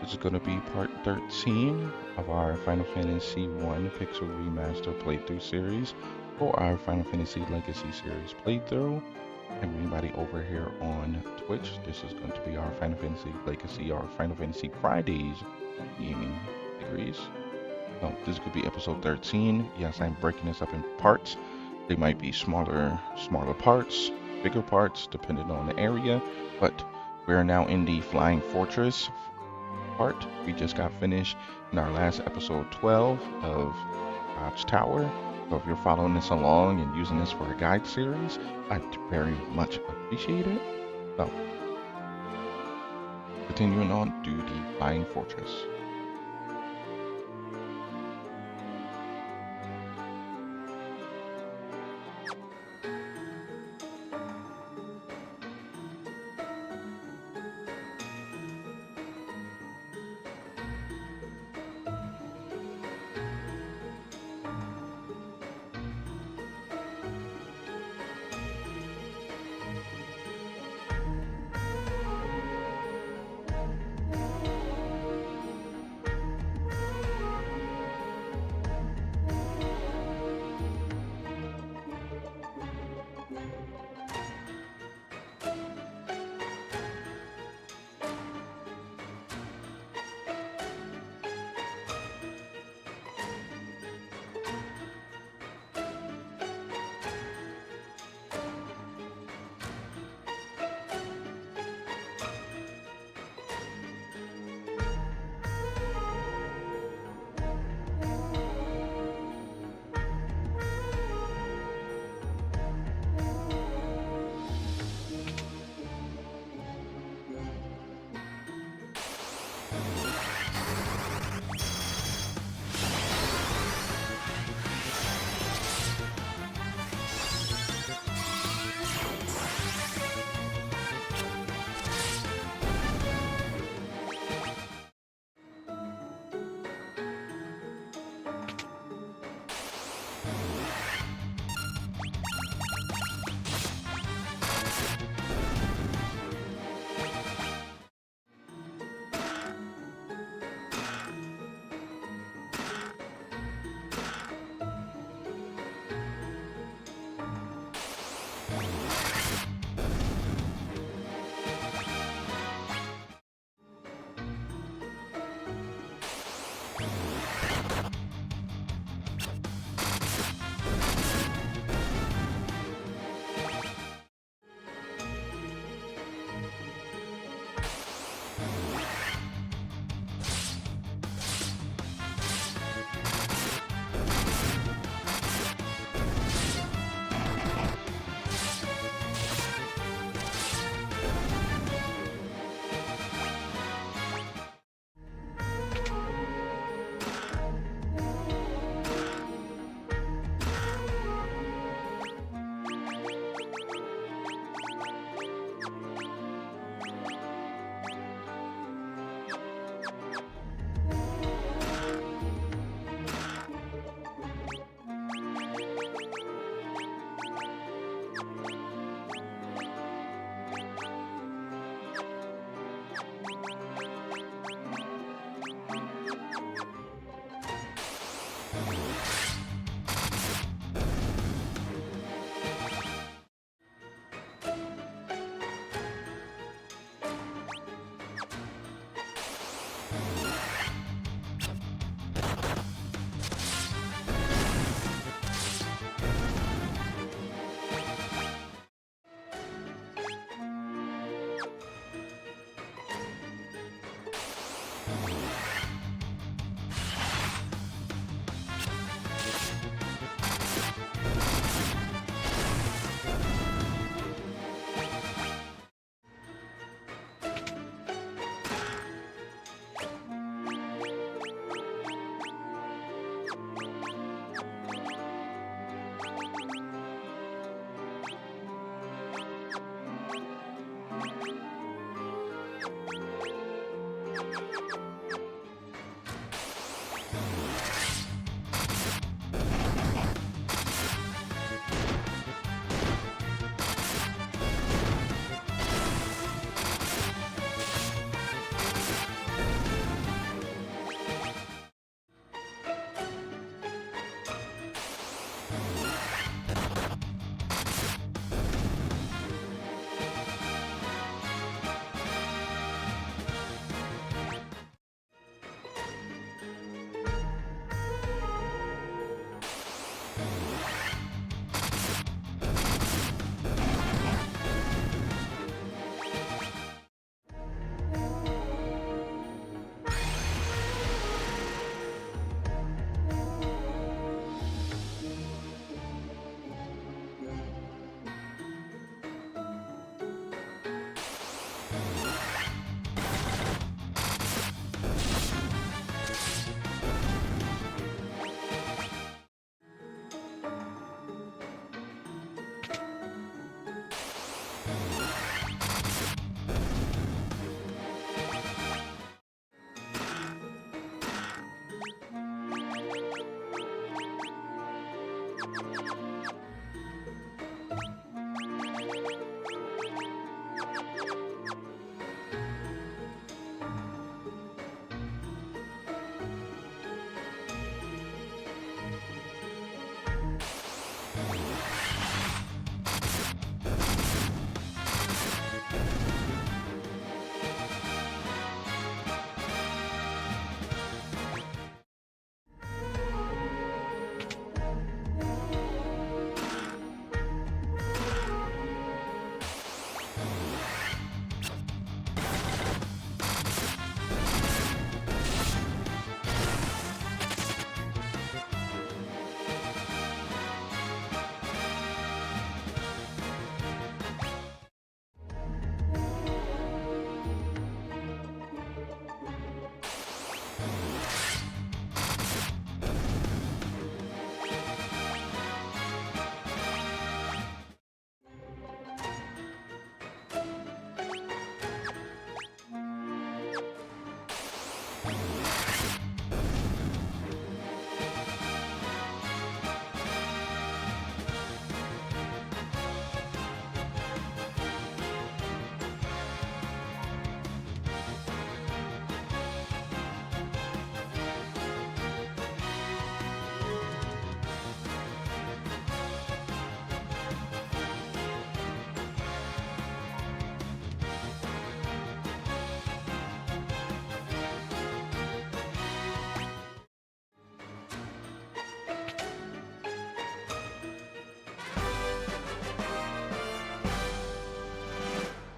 This is going to be part 13 of our Final Fantasy 1 Pixel Remaster playthrough series or our Final Fantasy Legacy series playthrough. And anybody over here on Twitch, this is going to be our Final Fantasy Legacy or Final Fantasy Fridays gaming series. So this could be episode 13. Yes, I'm breaking this up in parts. They might be smaller parts, bigger parts, depending on the area, but we're now in the Flying Fortress part. We just got finished in our last episode 12 of God's Tower. So if you're following this along and using this for a guide series, I'd very much appreciate it. So, continuing on to the Flying Fortress.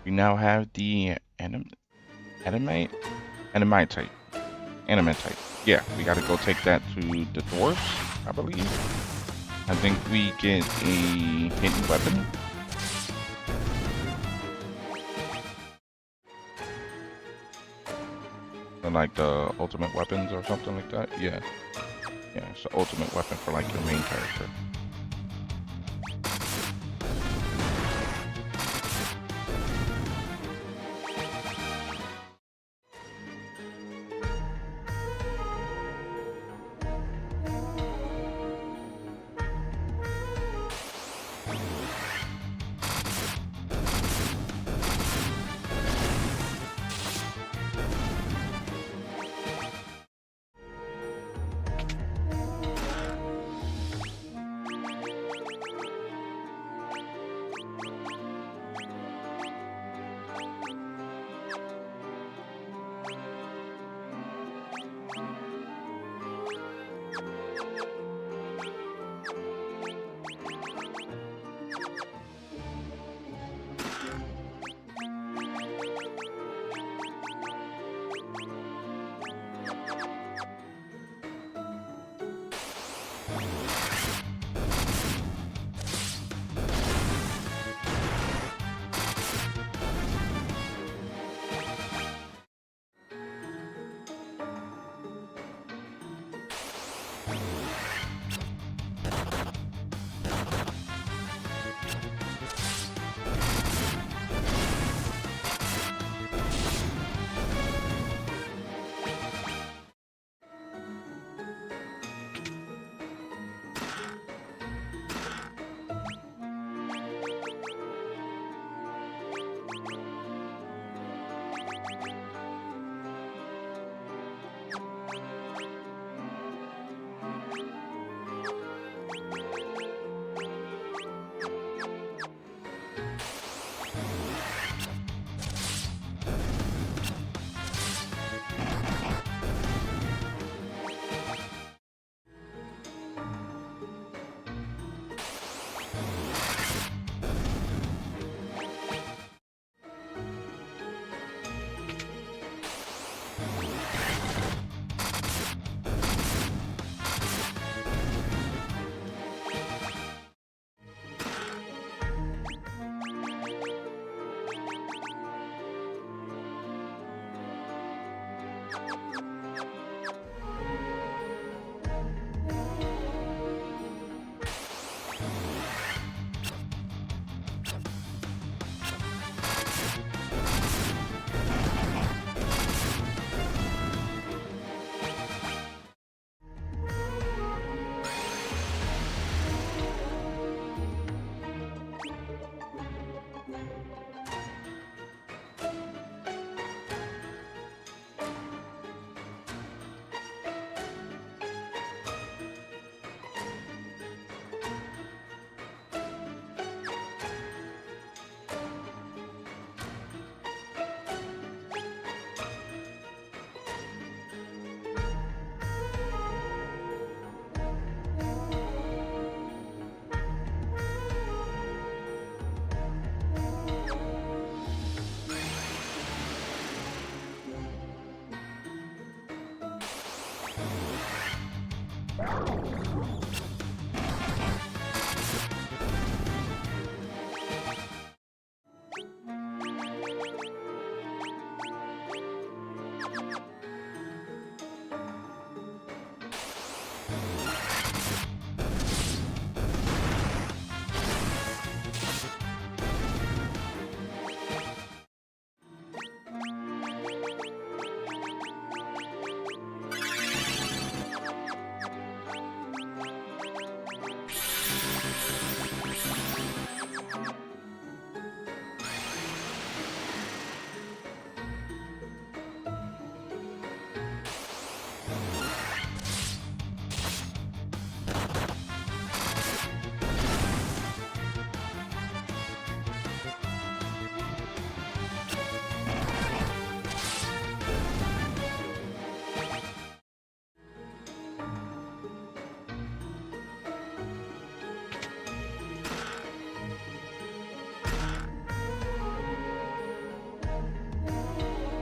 We now have the animate animatite. Animatite. Yeah, we gotta go take that to the dwarfs, I believe. I think we get a hidden weapon. Or like the ultimate weapons or something like that. Yeah. Yeah, it's the ultimate weapon for like your main character.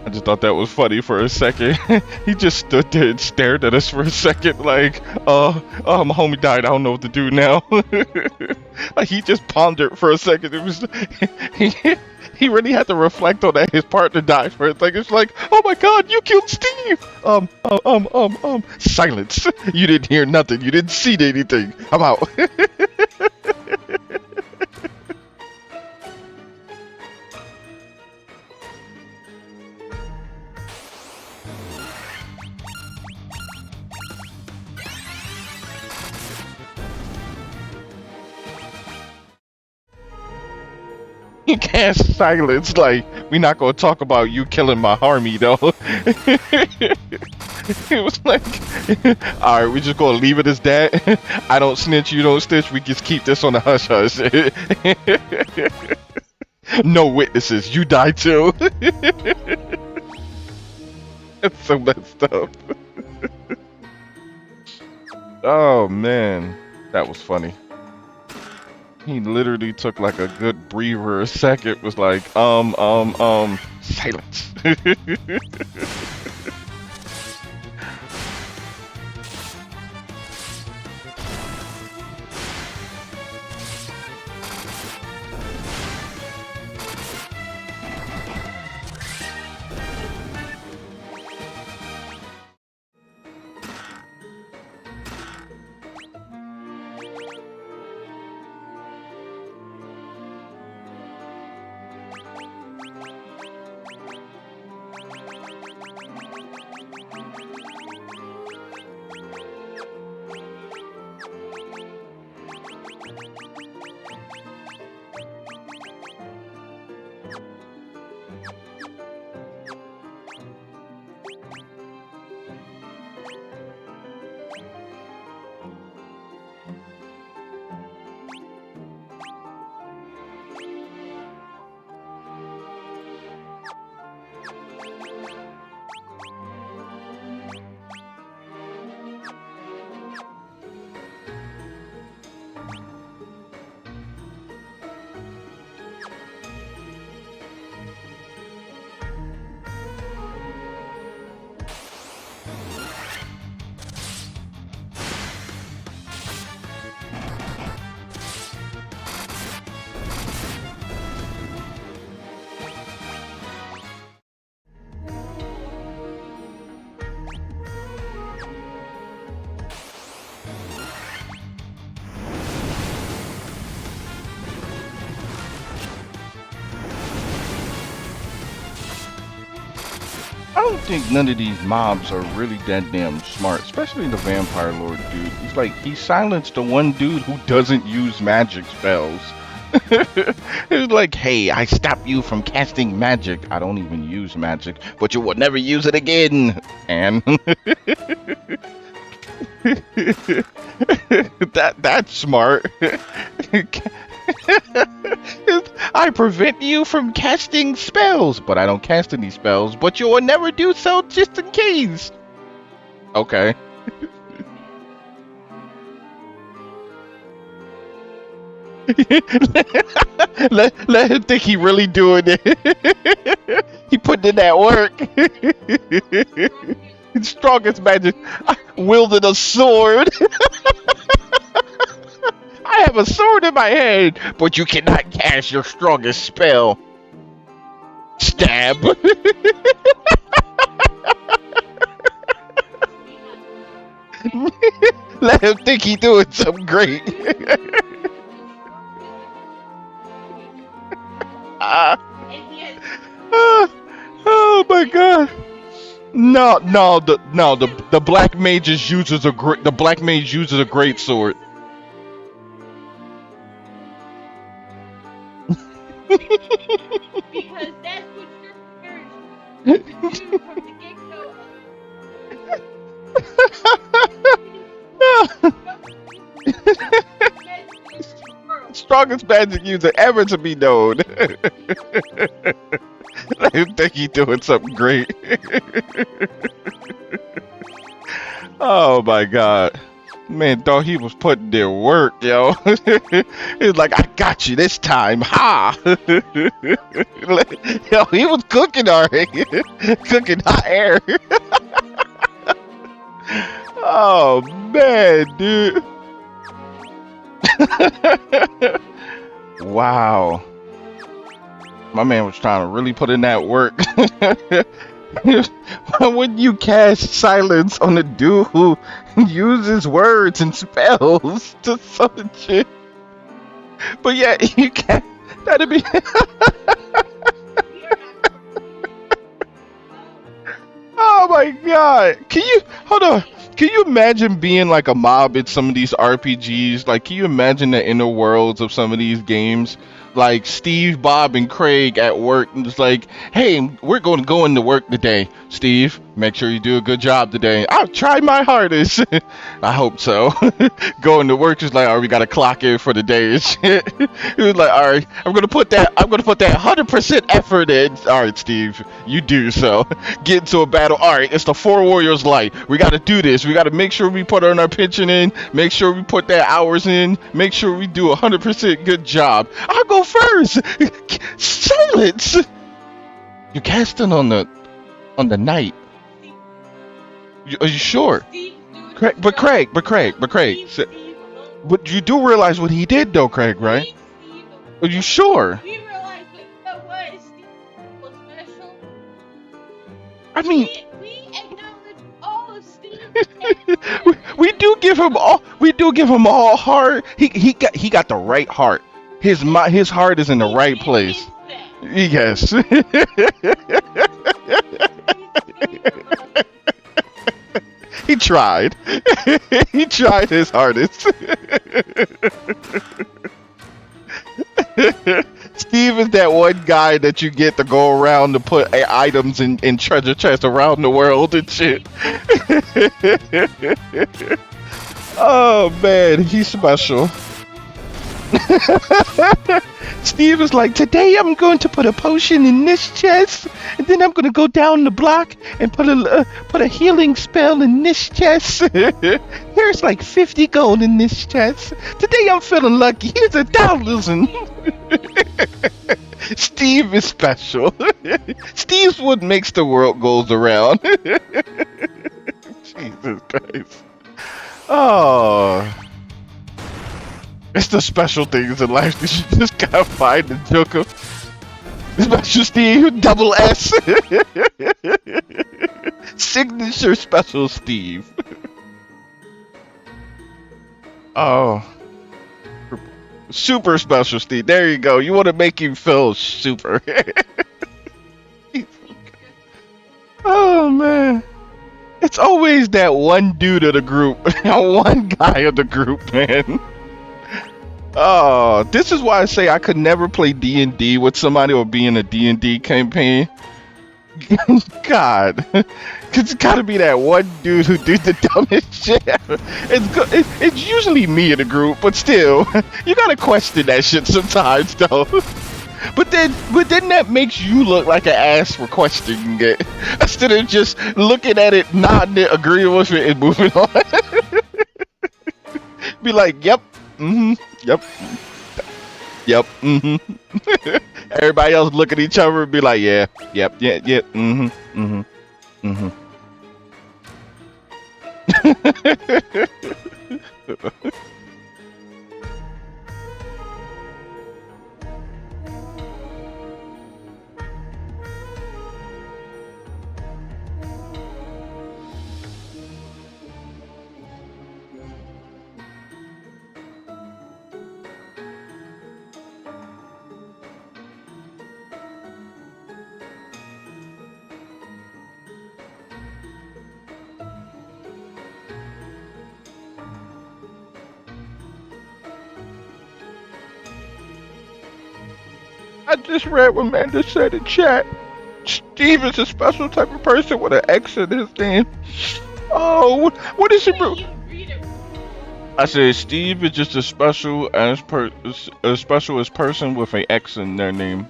I just thought that was funny for a second. He just stood there and stared at us for a second, like, my homie died. I don't know what to do now. Like he just pondered for a second. It was he, he really had to reflect on that. His partner died for it. Like it's like, oh my God, you killed Steve. Silence. You didn't hear nothing. You didn't see anything. I'm out. He cast silence. Like we're not gonna talk about you killing my army though. It was like, all right, we're just gonna leave it as that. I don't snitch, you don't snitch. We just keep this on the hush hush. No witnesses. You die too. It's so messed up. Oh man, that was funny. He literally took like a good breather a second, was like, silence. I don't think none of these mobs are really that damn smart, especially the Vampire Lord dude. He's like, he silenced the one dude who doesn't use magic spells. It's like, hey, I stop you from casting magic. I don't even use magic, but you will never use it again. And that's smart. I prevent you from casting spells, but I don't cast any spells, but you will never do so just in case. Okay. let him think he really doing it. He putting in that work. Strongest magic. I wielded a sword. I have a sword in my hand, but you cannot cast your strongest spell. Stab. Let him think he doing something great. Oh my God. No, the black mage uses a great sword. Because that's what your parents do from the get-go. Strongest magic user ever to be known. Let him think he's doing something great. Oh my God. Man thought he was putting their work, yo. He's like, I got you this time, ha! Yo, he was cooking already, cooking hot air. Oh man, dude. Wow, my man was trying to really put in that work. Why wouldn't you cast silence on the dude who uses words and spells to summon shit? But yeah, you can't. That'd be. Oh my god! Can you hold on? Can you imagine being like a mob in some of these RPGs? Like, can you imagine the inner worlds of some of these games? Like Steve, Bob, and Craig at work, and it's like, "Hey, we're going to go into work today. Steve, make sure you do a good job today. I'll try my hardest. I hope so." Going to work is like, "Oh, we got to clock in for the day and shit." He was like, "All right, I'm gonna put that 100% effort in." All right, Steve, you do so. Get into a battle. All right, it's the Four Warriors light. We got to do this. We got to make sure we put on our pension in. Make sure we put that hours in. Make sure we do 100% good job. I'll go first. Silence. You're casting on the night. Are you sure? Craig, Craig. But you do realize what he did, though, Craig, right? Are you sure? We realized that what Steve was special. I mean, We acknowledge all of Steve. we do give him all heart. He got the right heart. His heart is in the right place. Yes. He tried. He tried his hardest. Steve is that one guy that you get to go around to put items in treasure chests around the world and shit. Oh man, he's special. Steve is like, today I'm going to put a potion in this chest, and then I'm going to go down the block and put a healing spell in this chest. Here's like 50 gold in this chest. Today I'm feeling lucky. Here's 1,000. Steve is special. Steve's what makes the world goes around. Jesus Christ. Oh. It's the special things in life that you just gotta find and joke of. Special Steve, double S. Signature Special Steve. Oh. Super Special Steve. There you go. You want to make him feel super. Oh, man. It's always that one dude of the group. That one guy of the group, man. Oh, this is why I say I could never play D&D with somebody or be in a D&D campaign. God, it's gotta be that one dude who did the dumbest shit ever. It's usually me in the group, but still, you gotta question that shit sometimes, though. But then that makes you look like an ass for questioning it instead of just looking at it, nodding it, agreeing with it, and moving on. Be like, yep. Yep. Yep. Everybody else look at each other and be like, yeah. Yep. Yeah. Yeah. I just read what Amanda said in chat. Steve is a special type of person with an X in his name. Oh, what is it, bro? I said Steve is just a special as person with a X in their name.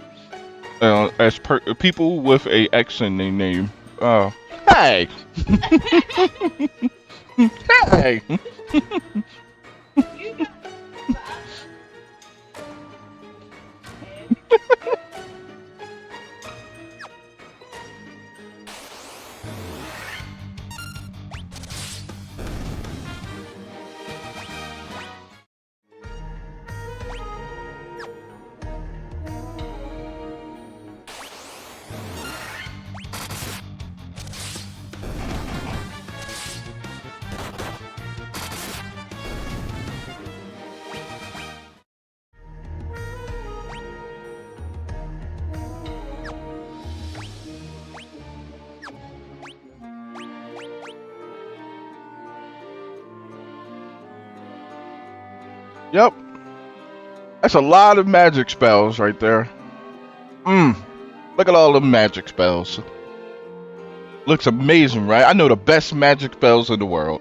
People with a X in their name. Oh, hey. Hey. You got that? Yep. That's a lot of magic spells right there. Look at all the magic spells. Looks amazing, right? I know the best magic spells in the world.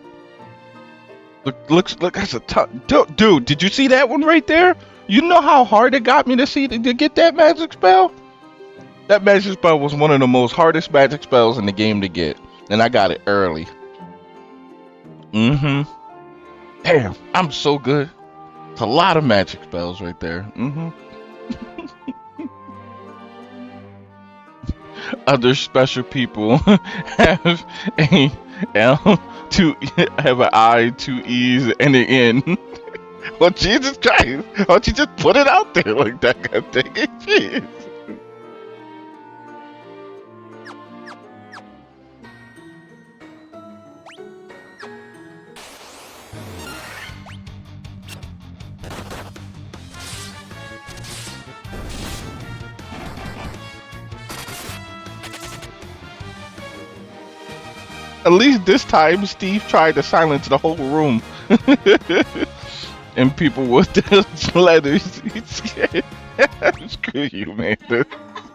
Look, that's a ton. Dude, did you see that one right there? You know how hard it got me to get that magic spell? That magic spell was one of the most hardest magic spells in the game to get. And I got it early. Mm-hmm. Damn, I'm so good. It's a lot of magic spells right there. Mm-hmm. Other special people have a L, two have an I, two E's, and an N. Well, Jesus Christ! Why don't you just put it out there like that? God dang it, jeez. At least this time, Steve tried to silence the whole room, and people with the letters. Screw you, man.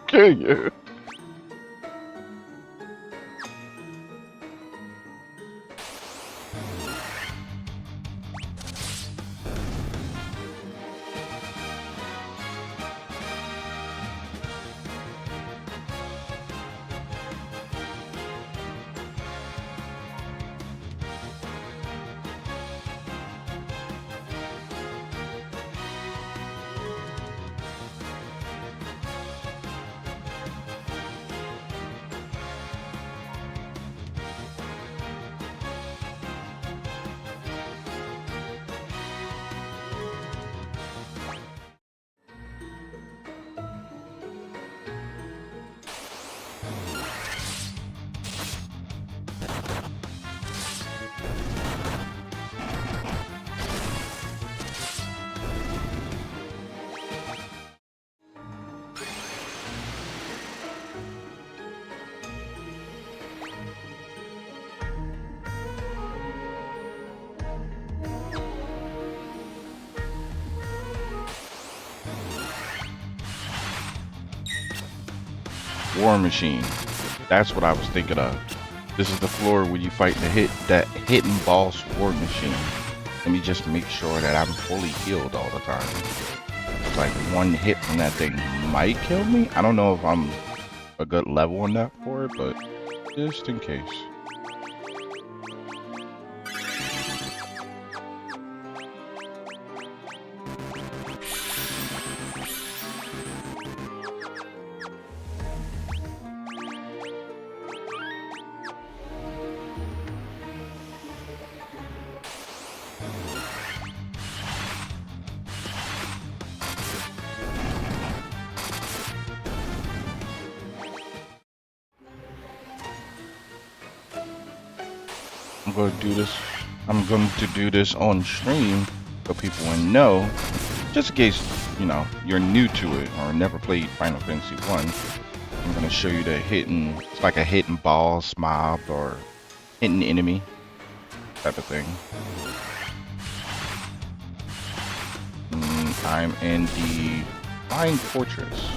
Screw you. War Machine. That's what I was thinking of. This is the floor where you fight that hidden boss War Machine. Let me just make sure that I'm fully healed all the time. It's like one hit from that thing might kill me. I don't know if I'm a good level on that for it, but just in case. I'm going to do this on stream so people will know, just in case, you're new to it or never played Final Fantasy 1. I'm going to show you the it's like a hidden boss mob or hidden enemy type of thing. I'm in the Flying Fortress.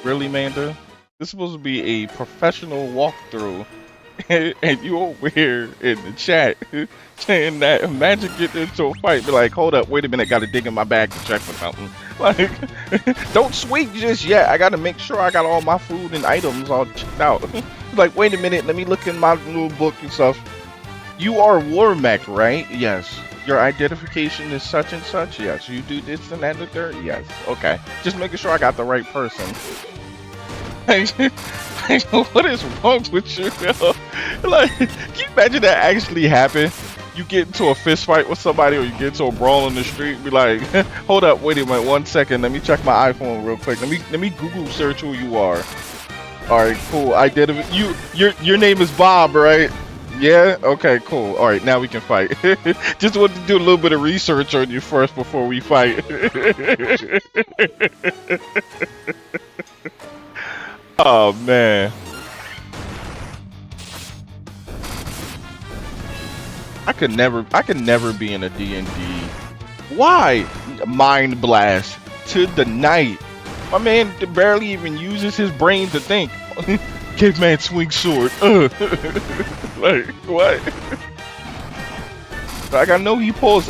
Really, Manda? This is supposed to be a professional walkthrough, and you over here in the chat saying that imagine getting into a fight, be like, hold up, wait a minute, gotta dig in my bag to check for something. Like, don't sweep just yet. I gotta make sure I got all my food and items all checked out. Like, wait a minute, let me look in my little book and stuff. You are War Mech, right? Yes. Your identification is such and such? Yes. You do this and that and the third? Yes. Okay. Just making sure I got the right person. What is wrong with you, yo? Like, can you imagine that actually happen? You get into a fist fight with somebody or you get into a brawl in the street and be like, hold up, wait a minute, 1 second, let me check my iPhone real quick. Let me Google search who you are. Alright, cool. Your name is Bob, right? Yeah? Okay, cool. Alright, now we can fight. Just wanted to do a little bit of research on you first before we fight. Oh man. I could never be in a D&D. Why? Mind blast to the night. My man barely even uses his brain to think. Caveman swing sword. Like, what? Like, I know he pulls.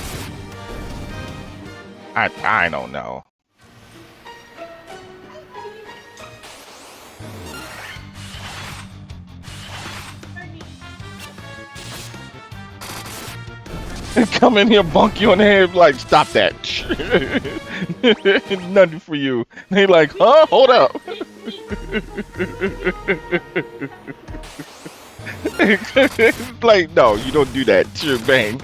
I don't know. Come in here, bunk you on the head, like, stop that. Nothing for you. They like, huh? Hold up. Like, no, you don't do that. Sure, bang.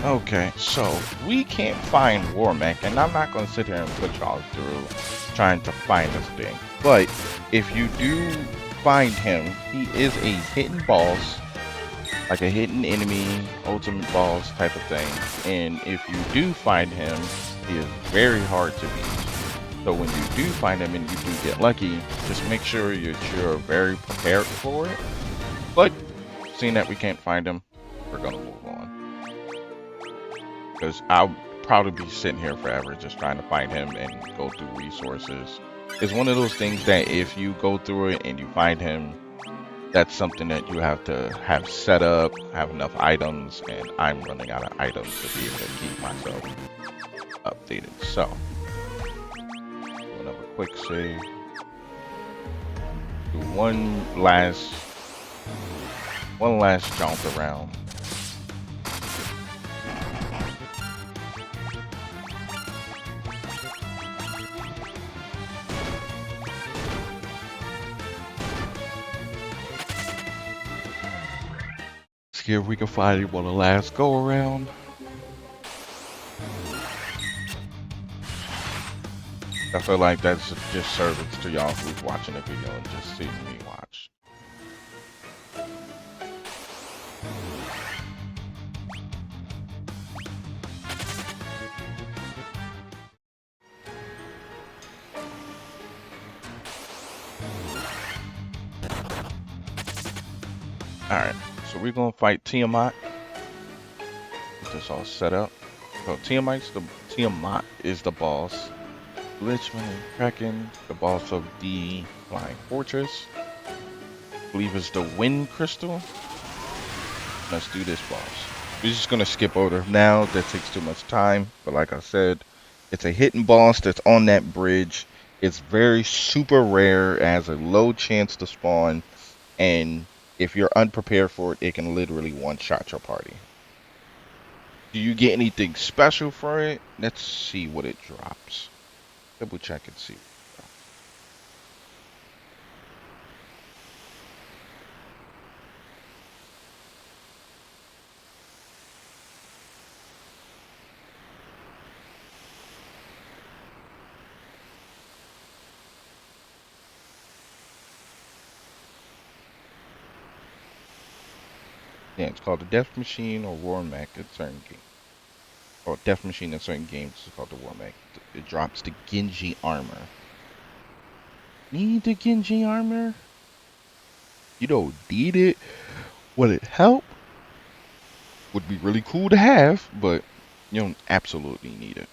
Okay, so we can't find Warmack, and I'm not gonna sit here and put y'all through trying to find this thing. But if you do find him, he is a hidden boss, like a hidden enemy, ultimate boss type of thing. And if you do find him, he is very hard to beat. So when you do find him and you do get lucky, just make sure you're very prepared for it. But seeing that we can't find him, we're gonna move on. Because I'll probably be sitting here forever just trying to find him and go through resources. It's one of those things that if you go through it and you find him, that's something that you have to have set up, have enough items, and I'm running out of items to be able to keep myself updated. So, do another quick save. Do one last jump around. See if we can find him on the last go around. I feel like that's a disservice to y'all who's watching the video and just seeing me watch. Alright, so we're gonna fight Tiamat. Get this all set up. So Tiamat is the boss. Lichman and Kraken, the boss of the Flying Fortress. I believe it's the Wind Crystal. Let's do this boss. We're just gonna skip over now. That takes too much time. But like I said, it's a hidden boss that's on that bridge. It's very super rare. It has a low chance to spawn. And if you're unprepared for it, it can literally one-shot your party. Do you get anything special for it? Let's see what it drops. Double check and see. Yeah, it's called the Death Machine or War Mech in certain games. Or Death Machine in certain games is called the War Mech. It drops the Genji armor. Need the Genji armor? You don't need it. Will it help? Would be really cool to have, but you don't absolutely need it.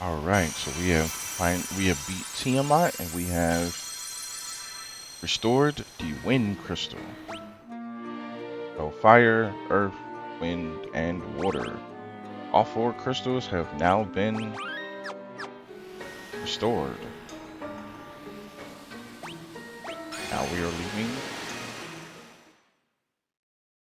All right, so we have beat Tiamat and we have restored the wind crystal. So fire, earth, wind, and water. All 4 crystals have now been restored. Now we are leaving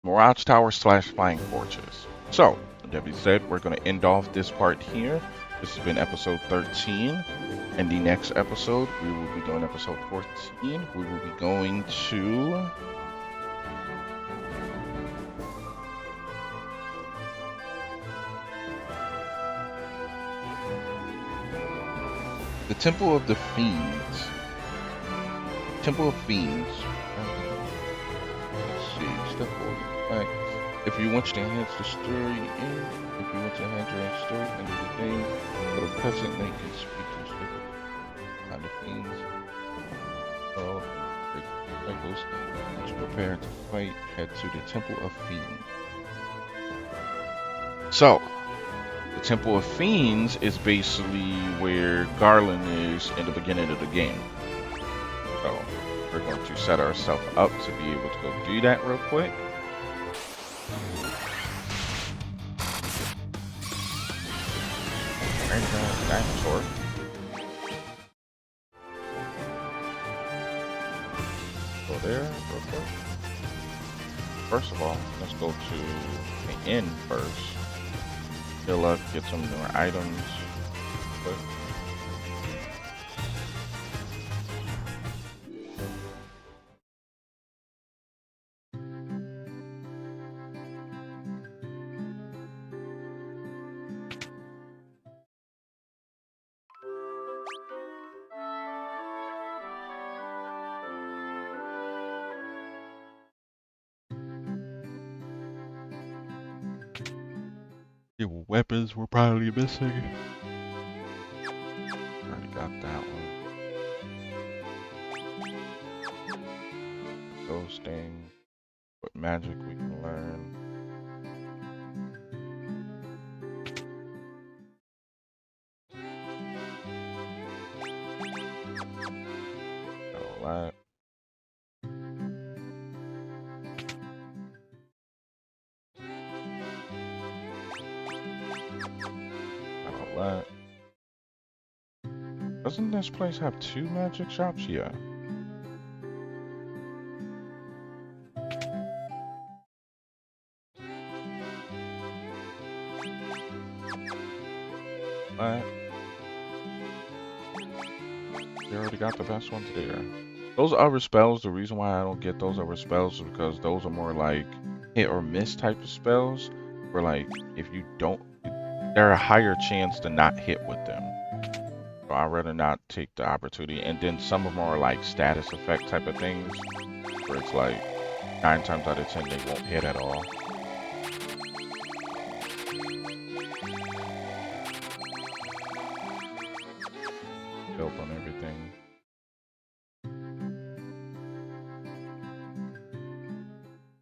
Mirage Tower / Flying Fortress. So, that being said, we're going to end off this part here. This has been episode 13. And the next episode, we will be doing episode 14. We will be going to the Temple of the Fiends. Temple of Fiends. Let's see. Step forward. Alright. If you want to enhance the story if you want to enhance your story into the game, go to present and you can speak to the Fiends. Oh, cycles. To prepare to fight, head to the Temple of Fiends. So, the Temple of Fiends is basically where Garland is in the beginning of the game. So, we're going to set ourselves up to be able to go do that real quick. Dinosaur. Go there real quick. First of all, let's go to the inn first. Fill up, get some more items. Quick. Your weapons were probably missing. Already got that one. Those things. What magic we can learn. All that. All that. Doesn't this place have 2 magic shops? Yeah. But they already got the best ones there. Those other spells, the reason why I don't get those other spells is because those are more like hit or miss type of spells. Where like if you don't, there are a higher chance to not hit with them. So I'd rather not take the opportunity. And then some of them are like status effect type of things, where it's like 9 times out of 10 they won't hit at all. Built on everything.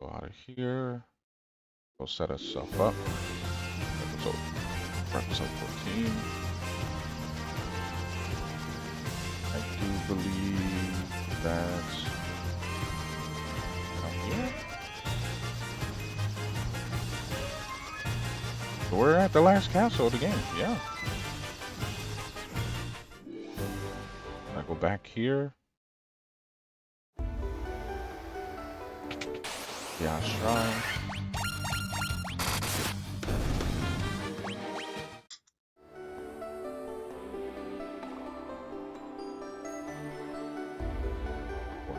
Go out of here. Go set ourselves up. Episode 14. I do believe that's down here. So we're at the last castle of the game, yeah. I go back here. Yeah, shrine.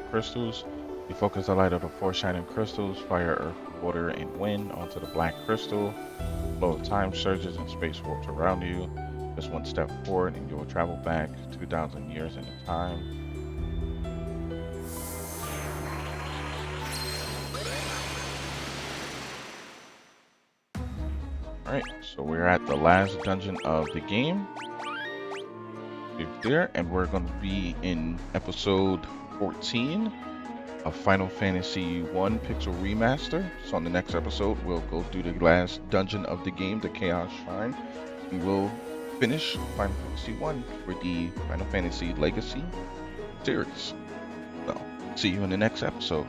Crystals. You focus the light of the 4 shining crystals, fire, earth, water, and wind onto the black crystal. Flow of time surges and space warps around you. Just 1 step forward and you will travel back 2,000 years into time. Alright, so we're at the last dungeon of the game. There, and we're going to be in episode 14 of Final Fantasy 1 Pixel Remaster. So on the next episode, we'll go through the last dungeon of the game, the Chaos Shrine. We will finish Final Fantasy 1 for the Final Fantasy Legacy series. So, see you in the next episode.